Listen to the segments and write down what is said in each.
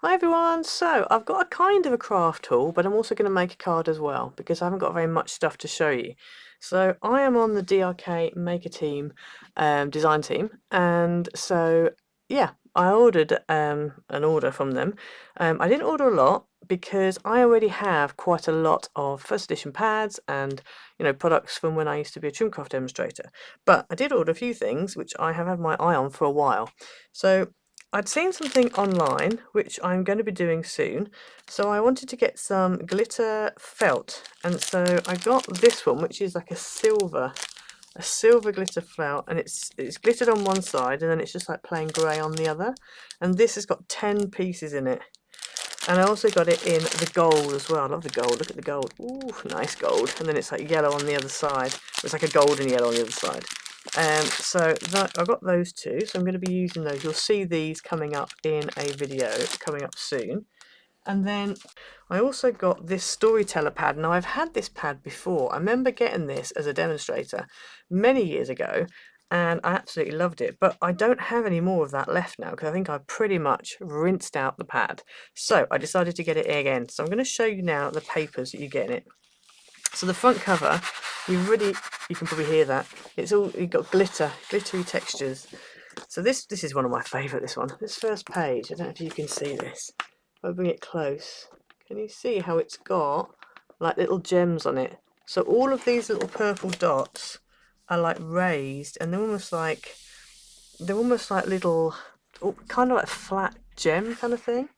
Hi everyone, so I've got a kind of a craft tool, but I'm also going to make a card as well because I haven't got very much stuff to show you. So I am on the DRK Maker team, design team, and so yeah, I ordered an order from them. I didn't order a lot because I already have quite a lot of first edition pads and products from when I used to be a Trimcraft demonstrator. But I did order a few things which I have had my eye on for a while. So I'd seen something online, which I'm going to be doing soon, so I wanted to get some glitter felt, and so I got this one, which is like a silver glitter felt, and it's glittered on one side, and then it's just like plain grey on the other, and this has got 10 pieces in it. And I also got it in the gold as well. I love the gold. Look at the gold. Ooh, nice gold. And then it's like yellow on the other side. It's like a golden yellow on the other side. So I got those two. So I'm going to be using those. You'll see these coming up in a video coming up soon. And then I also got this storyteller pad. Now I've had this pad before. I remember getting this as a demonstrator many years ago, and I absolutely loved it. But I don't have any more of that left now because I think I pretty much rinsed out the pad. So I decided to get it again. So I'm going to show you now the papers that you get in it. So the front cover, you can probably hear that. It's all, you've got glittery textures. So this is one of my favourite, this one. This first page, I don't know if you can see this. If I bring it close, can you see how it's got like little gems on it? So all of these little purple dots are like raised, and they're almost like little, kind of like flat gem kind of thing.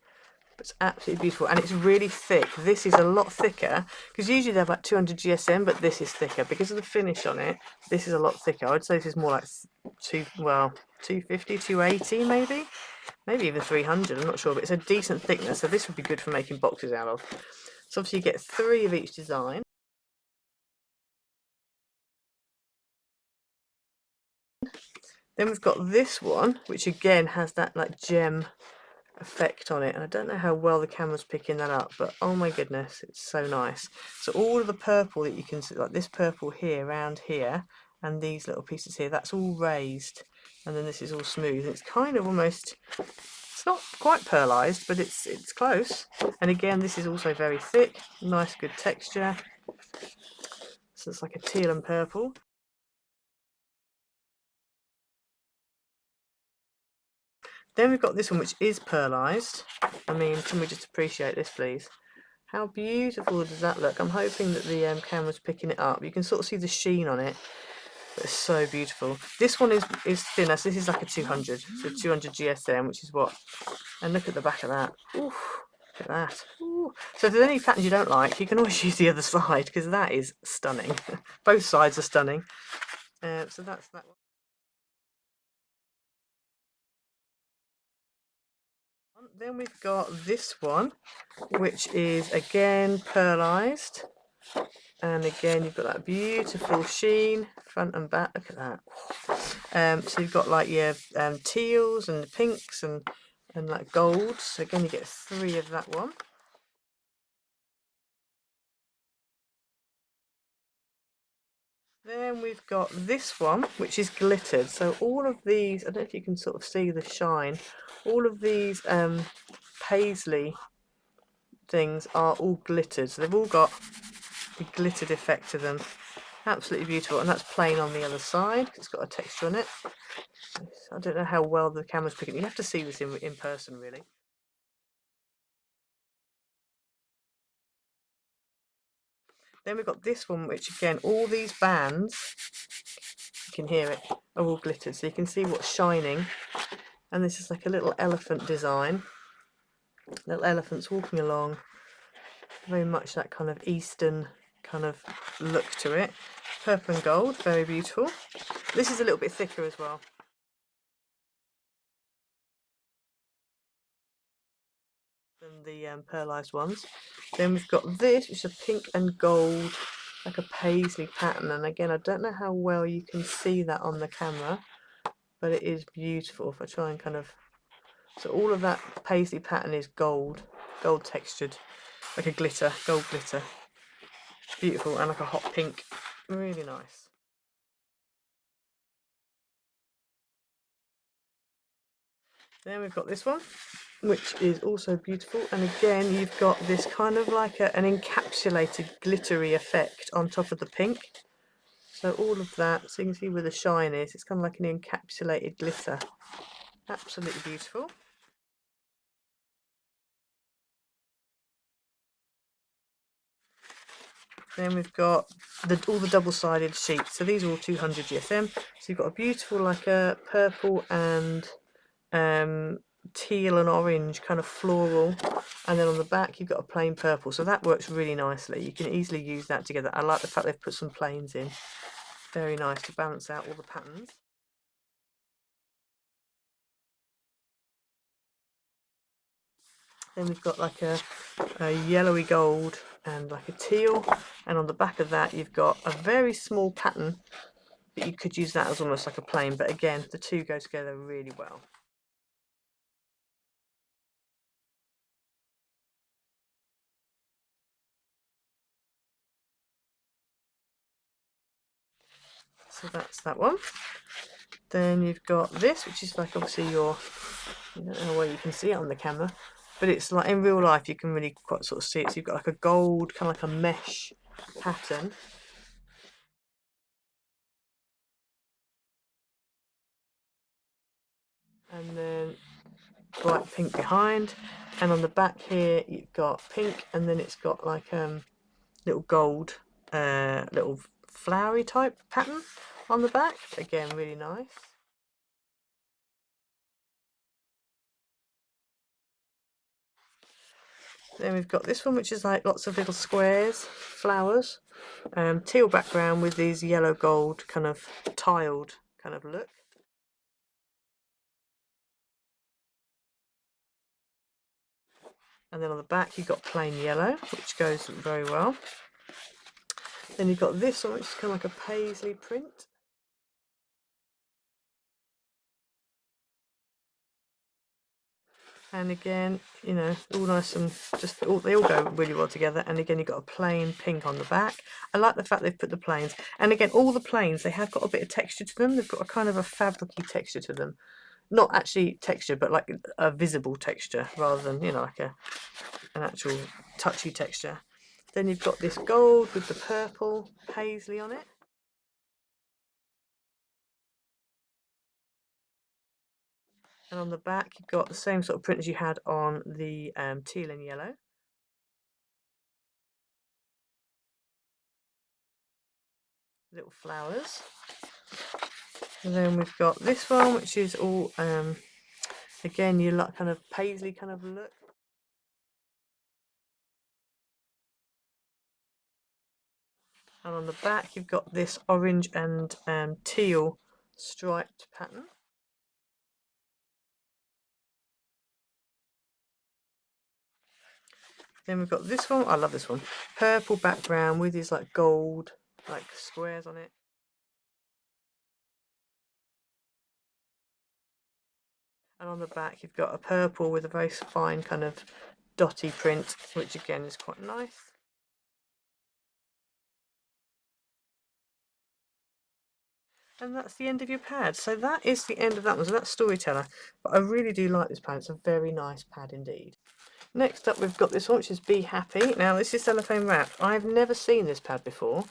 It's absolutely beautiful, and it's really thick. This is a lot thicker because usually they're about 200 GSM, but this is thicker because of the finish on it. This is a lot thicker. I would say this is more like 250, 280 maybe even 300. I'm not sure, but it's a decent thickness, so this would be good for making boxes out of. So obviously you get 3 of each design. Then we've got this one, which again has that like gem effect on it, and I don't know how well the camera's picking that up, but oh my goodness, it's so nice. So all of the purple that you can see, like this purple here around here, and these little pieces here, that's all raised, and then this is all smooth. It's kind of almost, it's not quite pearlized, but it's close. And again, this is also very thick, nice good texture. So it's like a teal and purple. Then we've got this one, which is pearlized. I mean, can we just appreciate this, please? How beautiful does that look? I'm hoping that the camera's picking it up. You can sort of see the sheen on it. It's so beautiful. This one is thinner, so this is like a 200, so 200 GSM, which is what. And look at the back of that. Ooh, look at that. Ooh. So if there's any patterns you don't like, you can always use the other side because that is stunning. Both sides are stunning. So that's that one. Then we've got this one, which is again pearlized. And again, you've got that beautiful sheen, front and back. Look at that. So you've got like your teals and the pinks and like golds. So again, you get 3 of that one. Then we've got this one, which is glittered. So all of these, I don't know if you can sort of see the shine. All of these paisley things are all glittered. So they've all got a glittered effect to them. Absolutely beautiful. And that's plain on the other side because it's got a texture on it. I don't know how well the camera's picking. You have to see this in person, really. Then we've got this one, which again, all these bands, you can hear it, are all glittered. So you can see what's shining. And this is like a little elephant design. Little elephants walking along. Very much that kind of Eastern kind of look to it. Purple and gold, very beautiful. This is a little bit thicker as well. Than the pearlized ones. Then we've got this, which is a pink and gold, like a paisley pattern. And again, I don't know how well you can see that on the camera, but it is beautiful. If I try and kind of, so all of that paisley pattern is gold textured, like a glitter, gold glitter. Beautiful, and like a hot pink, really nice. Then we've got this one, which is also beautiful. And again, you've got this kind of like an encapsulated glittery effect on top of the pink. So all of that, so you can see where the shine is, it's kind of like an encapsulated glitter. Absolutely beautiful. Then we've got all the double-sided sheets. So these are all 200 GSM. So you've got a beautiful like a purple and teal and orange kind of floral, and then on the back you've got a plain purple. So that works really nicely. You can easily use that together. I like the fact they've put some plains in. Very nice to balance out all the patterns. Then we've got like a yellowy gold and like a teal, and on the back of that you've got a very small pattern, but you could use that as almost like a plain, but again the two go together really well. So that's that one. Then you've got this, which is like obviously your, I don't know where you can see it on the camera, but it's like in real life you can really quite sort of see it. So you've got like a gold, kind of like a mesh pattern. And then bright pink behind. And on the back here you've got pink, and then it's got like little gold, little flowery type pattern on the back. Again, really nice. Then we've got this one, which is like lots of little squares, flowers, teal background with these yellow gold kind of tiled kind of look. And then on the back you've got plain yellow, which goes very well. Then you've got this one, which is kind of like a paisley print. And again, you know, all nice and just they all go really well together. And again, you've got a plain pink on the back. I like the fact they've put the plains. And again, all the plains, they have got a bit of texture to them. They've got a kind of a fabricy texture to them. Not actually texture, but like a visible texture rather than, you know, like an actual touchy texture. Then you've got this gold with the purple paisley on it. And on the back, you've got the same sort of print as you had on the teal and yellow. Little flowers. And then we've got this one, which is all, again, you like kind of paisley kind of look. And on the back, you've got this orange and teal striped pattern. Then we've got this one. I love this one. Purple background with these like gold like squares on it. And on the back you've got a purple with a very fine kind of dotty print, which again is quite nice. And that's the end of your pad. So that is the end of that one. So that's Storyteller. But I really do like this pad. It's a very nice pad indeed. Next up we've got this one, which is Be Happy. Now this is cellophane wrapped. I've never seen this pad before.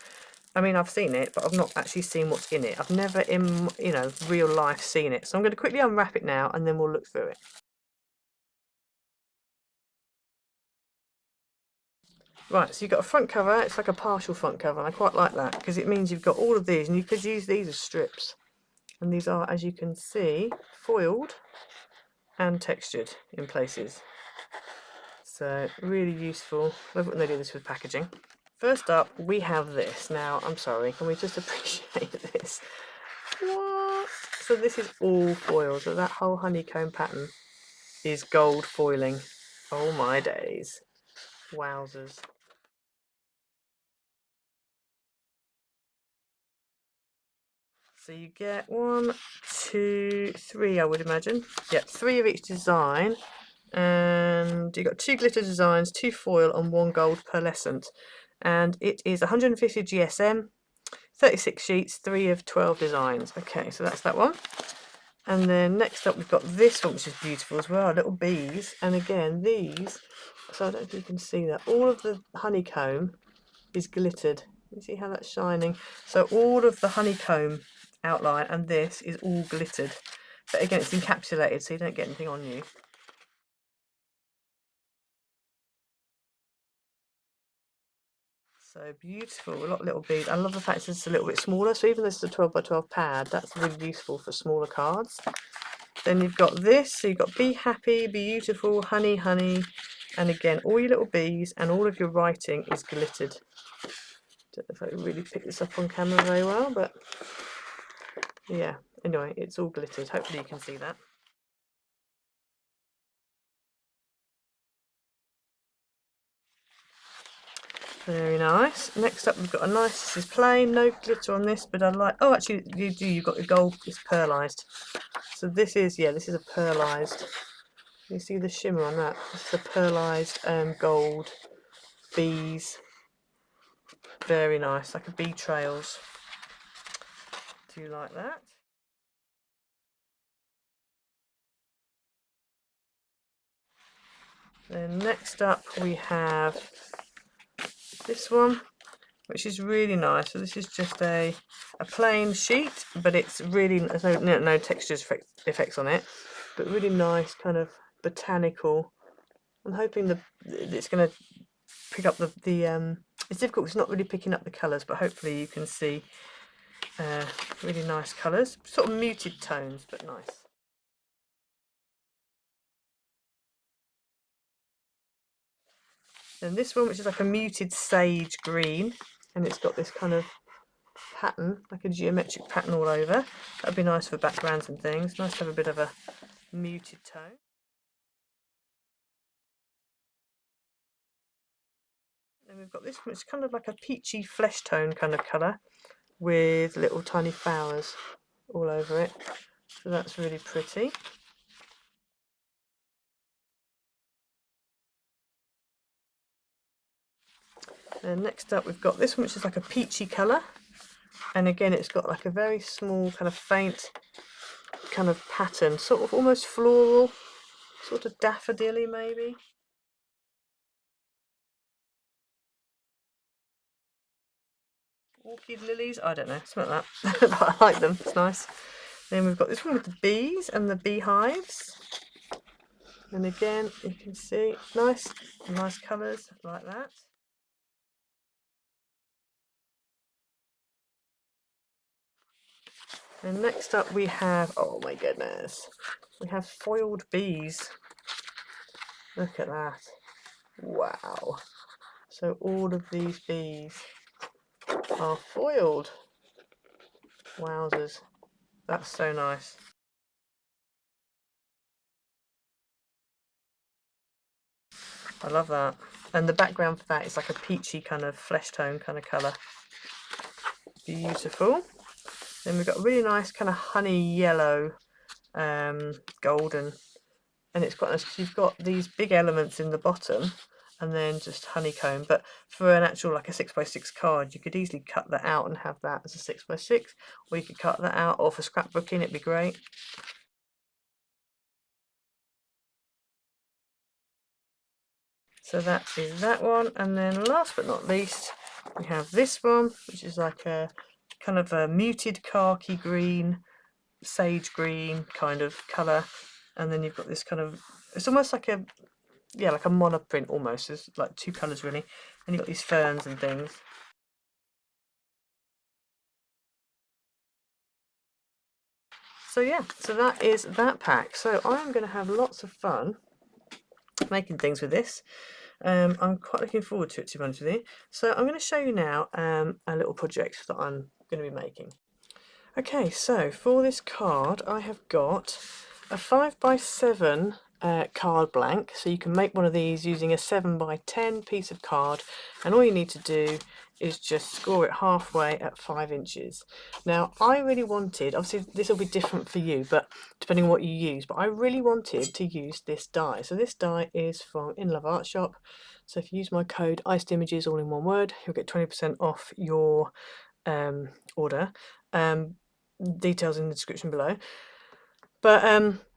I mean, I've seen it, but I've not actually seen what's in it. I've never in, you know, real life seen it. So I'm going to quickly unwrap it now and then we'll look through it. Right, so you've got a front cover. It's like a partial front cover, and I quite like that because it means you've got all of these, and you could use these as strips. And these are, as you can see, foiled and textured in places. So really useful. Love it when they do this with packaging. First up, we have this. Now, I'm sorry, can we just appreciate this? What? So this is all foil. So that whole honeycomb pattern is gold foiling. Oh my days. Wowzers. So you get 1, 2, 3, I would imagine. Yeah, 3 of each design. And you've got 2 glitter designs, 2 foil, and 1 gold pearlescent. And it is 150 GSM, 36 sheets, 3 of 12 designs. Okay, so that's that one. And then next up we've got this one, which is beautiful as well, little bees. And again, these, so I don't know if you can see that, all of the honeycomb is glittered. You see how that's shining? So all of the honeycomb outline and this is all glittered. But again, it's encapsulated, so you don't get anything on you. So beautiful, a lot of little beads. I love the fact it's a little bit smaller, so even though it's a 12 by 12 pad, that's really useful for smaller cards. Then you've got this, so you've got be happy, beautiful, honey, honey, and again, all your little bees and all of your writing is glittered. Don't know if I can really pick this up on camera very well, but yeah, anyway, it's all glittered. Hopefully you can see that. Very nice. Next up, we've got a nice, this is plain, no glitter on this, but I like, oh, actually, you've got the gold, it's pearlised. So this is, yeah, this is a pearlised, you see the shimmer on that? This is a pearlised gold bees. Very nice, like a bee trails. Do you like that? Then next up we have this one, which is really nice. So this is just a plain sheet, but it's really, there's no textures effects on it, but really nice kind of botanical. I'm hoping it's going to pick up the it's difficult, it's not really picking up the colours, but hopefully you can see really nice colours, sort of muted tones, but nice. Then this one, which is like a muted sage green, and it's got this kind of pattern, like a geometric pattern all over. That'd be nice for backgrounds and things. Nice to have a bit of a muted tone. And we've got this one, it's kind of like a peachy flesh tone kind of colour with little tiny flowers all over it. So that's really pretty. And next up we've got this one, which is like a peachy colour, and again it's got like a very small kind of faint kind of pattern, sort of almost floral, sort of daffodilly maybe. Orchid lilies, I don't know, something like that. But I like them, it's nice. Then we've got this one with the bees and the beehives, and again you can see nice colours like that. And next up we have, oh my goodness, we have foiled bees. Look at that. Wow. So all of these bees are foiled. Wowzers. That's so nice. I love that. And the background for that is like a peachy kind of flesh tone kind of colour. Beautiful. Then we've got a really nice kind of honey yellow, golden, and it's quite nice because you've got these big elements in the bottom and then just honeycomb. But for an actual like a 6x6 card, you could easily cut that out and have that as a 6x6, or you could cut that out, or for scrapbooking it'd be great. So that is that one, and then last but not least we have this one, which is like a kind of a muted khaki green, sage green kind of colour, and then you've got this kind of, it's almost like a, yeah, like a monoprint almost. There's like two colours really, and you've got these ferns and things. So yeah, so that is that pack. So I'm going to have lots of fun making things with this. I'm quite looking forward to it, to be honest with you. So I'm going to show you now a little project that I'm going to be making. Okay, so for this card I have got a 5x7 card blank, so you can make one of these using a 7x10 piece of card, and all you need to do is just score it halfway at 5 inches. Now I really wanted, obviously this will be different for you, but depending on what you use, but I really wanted to use this die. So this die is from In Love Art Shop, so if you use my code Iced Images, all in one word, you'll get 20% off your order. Details in the description below. But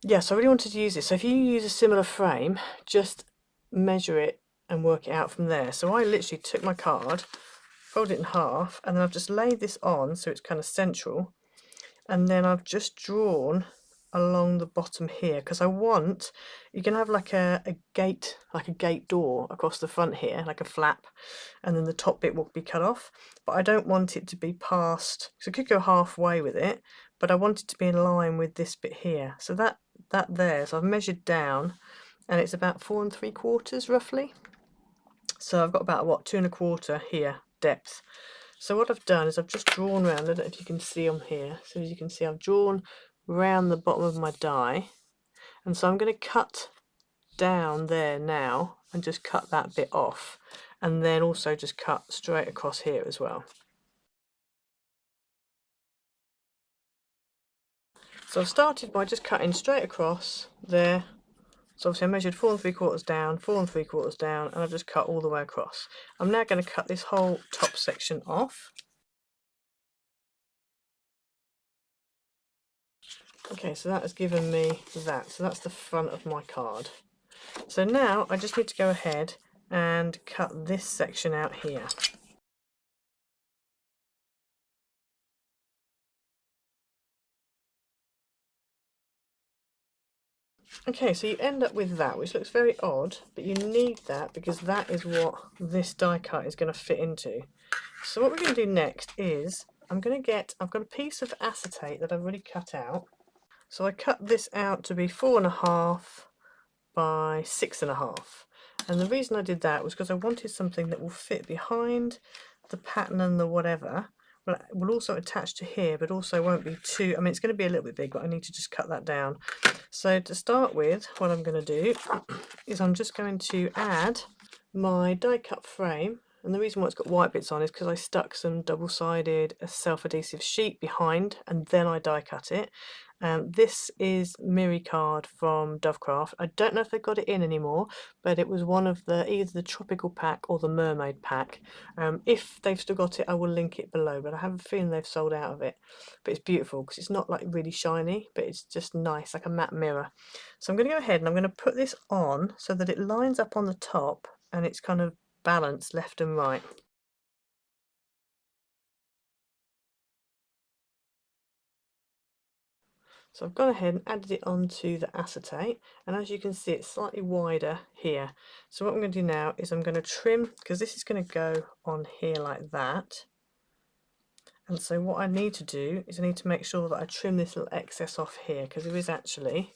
yeah, so I really wanted to use this. So if you use a similar frame, just measure it and work it out from there. So I literally took my card, folded it in half, and then I've just laid this on so it's kind of central. And then I've just drawn along the bottom here because I want, you can have like a gate, like a gate door across the front here, like a flap, and then the top bit will be cut off. But I don't want it to be past, so I could go halfway with it, but I want it to be in line with this bit here. So that there, so I've measured down and it's about 4 3/4 roughly. So I've got about what, 2 1/4 here depth. So what I've done is I've just drawn around, I don't know if you can see on here, so as you can see I've drawn round the bottom of my die, and so I'm going to cut down there now and just cut that bit off, and then also just cut straight across here as well. So I've started by just cutting straight across there. So obviously I measured 4 3/4 down, 4 3/4 down, and I've just cut all the way across. I'm now going to cut this whole top section off. Okay, so that has given me that. So that's the front of my card. So now I just need to go ahead and cut this section out here. Okay, so you end up with that, which looks very odd, but you need that because that is what this die cut is going to fit into. So what we're going to do next is I've got a piece of acetate that I've already cut out. So I cut this out to be 4.5 by 6.5. And the reason I did that was because I wanted something that will fit behind the pattern and the whatever. Well, it will also attach to here, but also won't be too, I mean, it's going to be a little bit big, but I need to just cut that down. So to start with, what I'm going to do is I'm just going to add my die cut frame. And the reason why it's got white bits on is because I stuck some double-sided self-adhesive sheet behind and then I die cut it. This is Miri card from Dovecraft. I don't know if they've got it in anymore, but it was one of the either the tropical pack or the mermaid pack. If they've still got it, I will link it below, but I have a feeling they've sold out of it. But it's beautiful because it's not like really shiny, but it's just nice, like a matte mirror. So I'm going to go ahead and I'm going to put this on so that it lines up on the top and it's kind of balanced left and right. So I've gone ahead and added it onto the acetate, and as you can see it's slightly wider here. So what I'm going to do now is I'm going to trim, because this is going to go on here like that. And so what I need to do is I need to make sure that I trim this little excess off here, because there is actually,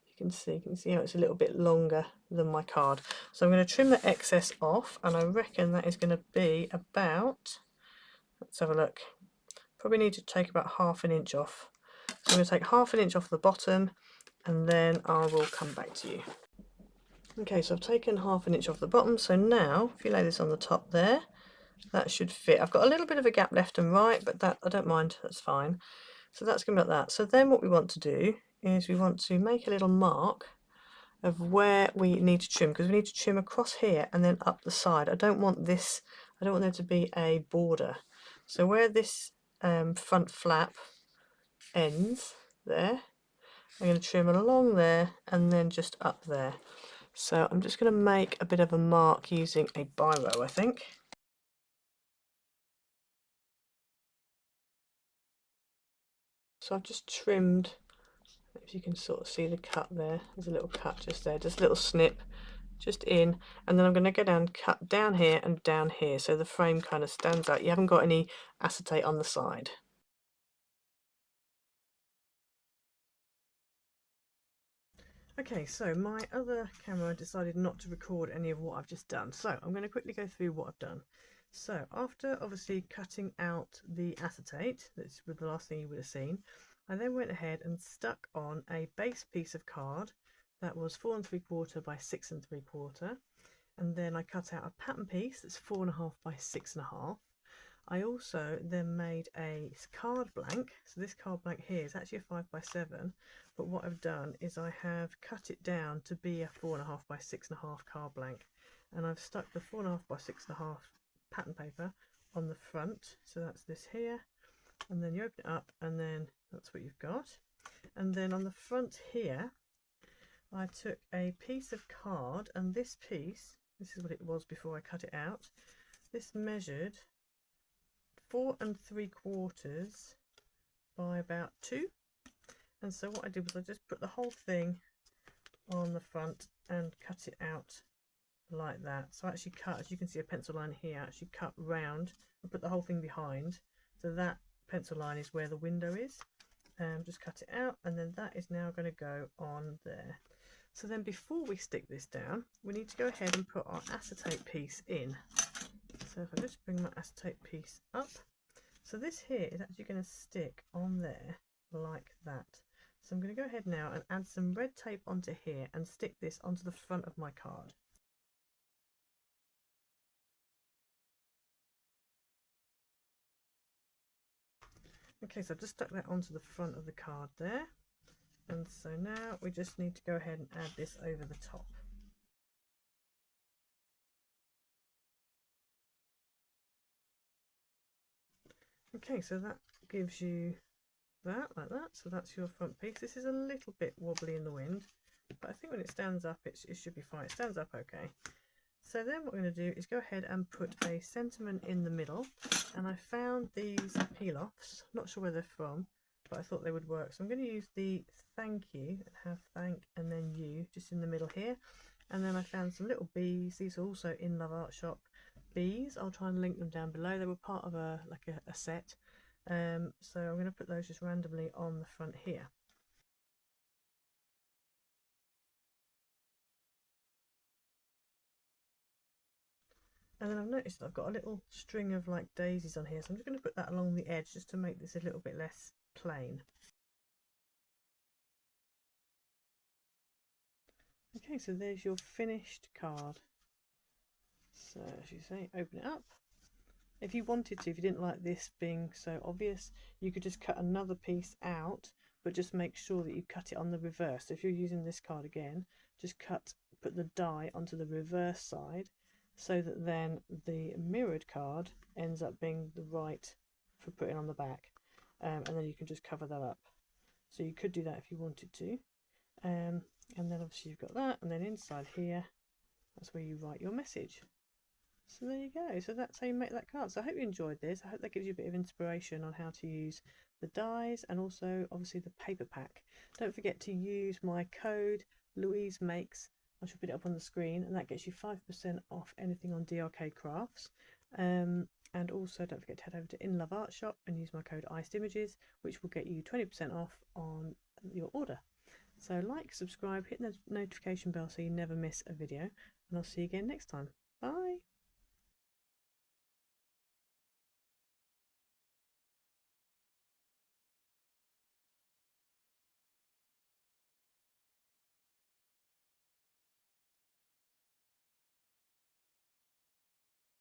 you can see how it's a little bit longer than my card. So I'm going to trim the excess off, and I reckon that is going to be about, let's have a look, probably need to take about 1/2 inch off. So I'm going to take 1/2 inch off the bottom and then I will come back to you. Okay, so I've taken 1/2 inch off the bottom, so now if you lay this on the top there, that should fit. I've got a little bit of a gap left and right, but that I don't mind, that's fine. So that's going to be like that. So then what we want to do is we want to make a little mark of where we need to trim, because we need to trim across here and then up the side. I don't want there to be a border. So where this front flap ends there, I'm going to trim along there and then just up there. So I'm just going to make a bit of a mark using a biro, I think. So I've just trimmed, if you can sort of see the cut there, there's a little cut just there, just a little snip just in, and then I'm going to go down and cut down here and down here so the frame kind of stands out. You haven't got any acetate on the side. Okay, so my other camera decided not to record any of what I've just done, so I'm going to quickly go through what I've done. So after obviously cutting out the acetate, that's the last thing you would have seen, I then went ahead and stuck on a base piece of card that was 4 3/4 by 6 3/4, and then I cut out a pattern piece that's 4.5 by 6.5. I also then made a card blank. So this card blank here is actually a 5 by 7, but what I've done is I have cut it down to be a 4.5 by 6.5 card blank, and I've stuck the 4.5 by 6.5 pattern paper on the front. So that's this here, and then you open it up and then that's what you've got. And then on the front here, I took a piece of card, and this piece, this is what it was before I cut it out, this measured 4 3/4 by about 2. And so what I did was I just put the whole thing on the front and cut it out like that. So I actually cut, as you can see, a pencil line here, I actually cut round and put the whole thing behind. So that pencil line is where the window is. Just cut it out, and then that is now going to go on there. So then before we stick this down, we need to go ahead and put our acetate piece in. So if I just bring my acetate piece up, so this here is actually going to stick on there like that. So I'm going to go ahead now and add some red tape onto here and stick this onto the front of my card. Okay, so I've just stuck that onto the front of the card there. And so now we just need to go ahead and add this over the top. Okay, so that gives you that, like that. So that's your front piece. This is a little bit wobbly in the wind, but I think when it stands up, it should be fine. It stands up okay. So then what we're going to do is go ahead and put a sentiment in the middle. And I found these peel-offs, not sure where they're from, but I thought they would work. So I'm going to use the thank you, have thank and then you just in the middle here. And then I found some little bees. These are also in Love Art Shop bees. I'll try and link them down below. They were part of a set. So I'm going to put those just randomly on the front here. And then I've noticed that I've got a little string of like daisies on here, so I'm just going to put that along the edge just to make this a little bit less plain. Okay, so there's your finished card. So as you say, open it up. If you wanted to, if you didn't like this being so obvious, you could just cut another piece out, but just make sure that you cut it on the reverse. So if you're using this card again, just put the die onto the reverse side, so that then the mirrored card ends up being the right for putting on the back, and then you can just cover that up. So you could do that if you wanted to, and then obviously you've got that, and then inside here, that's where you write your message. So there you go. So that's how you make that card. So I hope you enjoyed this. I hope that gives you a bit of inspiration on how to use the dies and also obviously the paper pack. Don't forget to use my code Louise Makes. I shall put it up on the screen, and that gets you 5% off anything on DRK Crafts. And also don't forget to head over to In Love Art Shop and use my code Iced Images, which will get you 20% off on your order. So like, subscribe, hit the notification bell so you never miss a video, and I'll see you again next time. Bye.